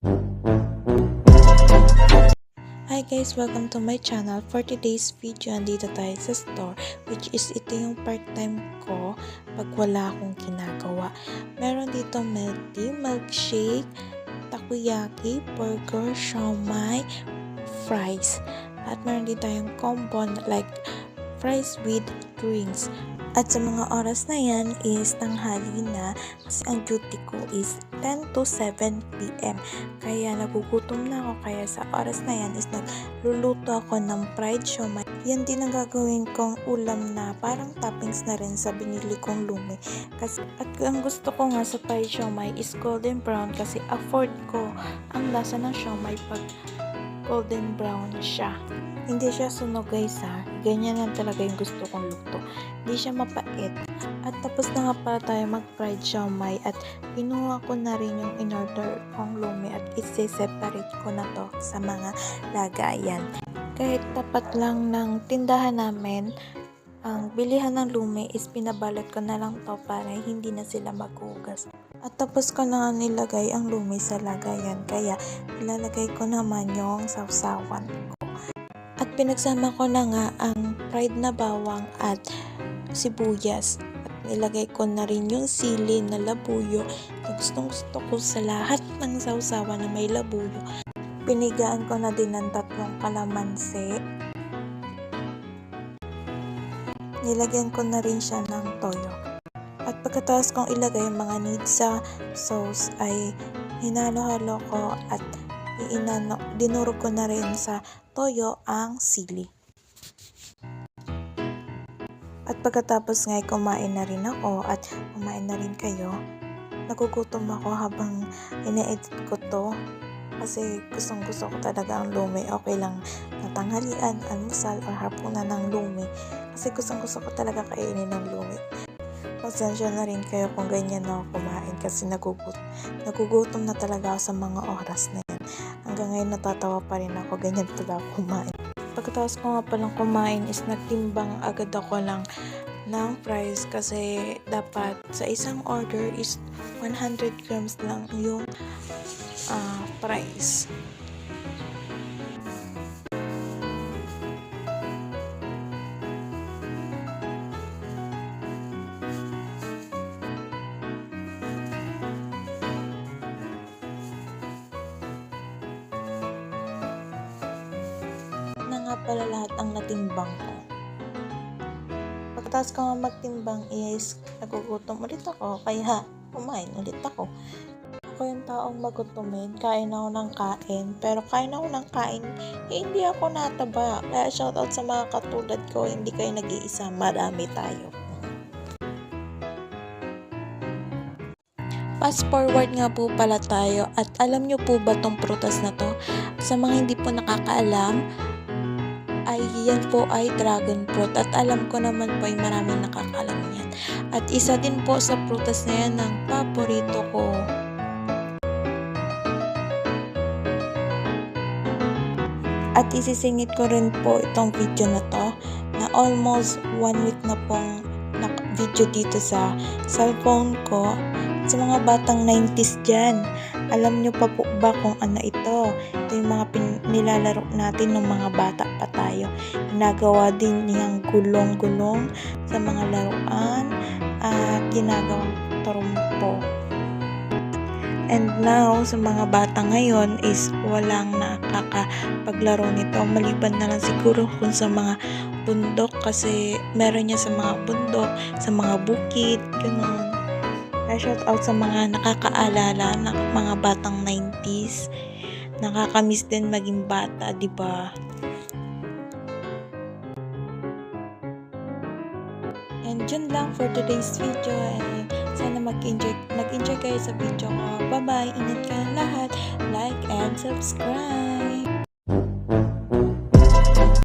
Hi guys! Welcome to my channel. For today's video, andito tayo sa store, which is ito yung part-time ko pag wala akong ginagawa. Meron dito milk tea, milkshake, takoyaki, burger, siomai, fries. At meron din tayong combo like fries with drinks. At sa mga oras na yan is tanghali na kasi ang duty ko is 10 to 7 p.m. Kaya nagugutom na ako, kaya sa oras na yan is nagluluto ako ng fried siomai. Yan din ang gagawin kong ulam na parang toppings na rin sa binili kong lumi. At ang gusto ko nga sa fried siomai is golden brown kasi afford ko ang lasa ng siomai pag golden brown siya. Hindi siya sunog guys ha. Ganyan lang talaga yung gusto kong luto. Hindi siya mapait. At tapos na nga pala tayo mag-fried siomai at pinuha ko na rin yung in-order kong lumi at i-separate ko na to sa mga lagayan. Kahit tapat lang ng tindahan namin, ang bilihan ng lumi is pinabalot ko na lang to para hindi na sila maghugas. At tapos ko na nga nilagay ang lumi sa lagayan kaya ilalagay ko naman yung sawsawan ko. At pinagsama ko na nga ang fried na bawang at sibuyas. At nilagay ko na rin yung sili na labuyo na gustong gusto ko sa lahat ng sawsawan na may labuyo. Pinigaan ko na din ng 3 kalamansi. Nilagyan ko na rin siya ng toyo. At pagkatapos kong ilagay yung mga needs sa sauce ay hinalo-halo ko at dinurog ko na rin sa toyo ang sili. At pagkatapos nga kumain na rin ako at kumain na rin kayo, nagugutom ako habang ina-edit ko to kasi gustong gusto ko talaga ang lumi. Okay lang na tanghalian, almusal o hapunan ng lumi kasi gustong gusto ko talaga kainin ng lumi. Pasensya na rin kayo kung ganyan na ako kumain kasi nagugutom na talaga ako sa mga oras na yan. Hanggang ngayon natatawa pa rin ako, ganyan talaga ako kumain. Pagkatapos ko nga palang kumain is nagtimbang agad ako ng fries kasi dapat sa isang order is 100 grams lang yung fries. Pala lahat ang natimbang ko. Pagkatapos ko nga magtimbang is nagugutom ulit ako kaya kumain ulit ako. Ako yung taong magutumin, kain ako ng kain, pero kain ako ng kain, hindi ako nataba. Kaya shoutout sa mga katulad ko, hindi kayo nag-iisa, marami tayo. Fast forward nga po pala tayo at alam nyo po ba tong prutas na to? Sa mga hindi po nakakaalam, ay yan po ay dragon fruit at alam ko naman po ay maraming nakakalam yan. At isa din po sa prutas na yan ng paborito ko. At isisingit ko rin po itong video na to na almost 1 week na pong video dito sa cellphone ko. Sa mga batang 90s dyan, alam nyo pa po ba kung ano ito? Ito yung mga nilalaro natin ng mga bata pa tayo. Ginagawa din niyang gulong-gulong sa mga laruan at ginagawang trumpo. And now, sa mga bata ngayon is walang nakakapaglaro nito. Maliban na lang siguro kung sa mga bundok kasi meron niya sa mga bundok, sa mga bukid, gano'n. Shout out sa mga nakakaalala ng mga batang 90s. Nakakamiss din maging bata, di ba? And yun lang for today's video. And sana nag-enjoy kayo sa video ko. Bye-bye! Ingat kayong lahat. Like and subscribe!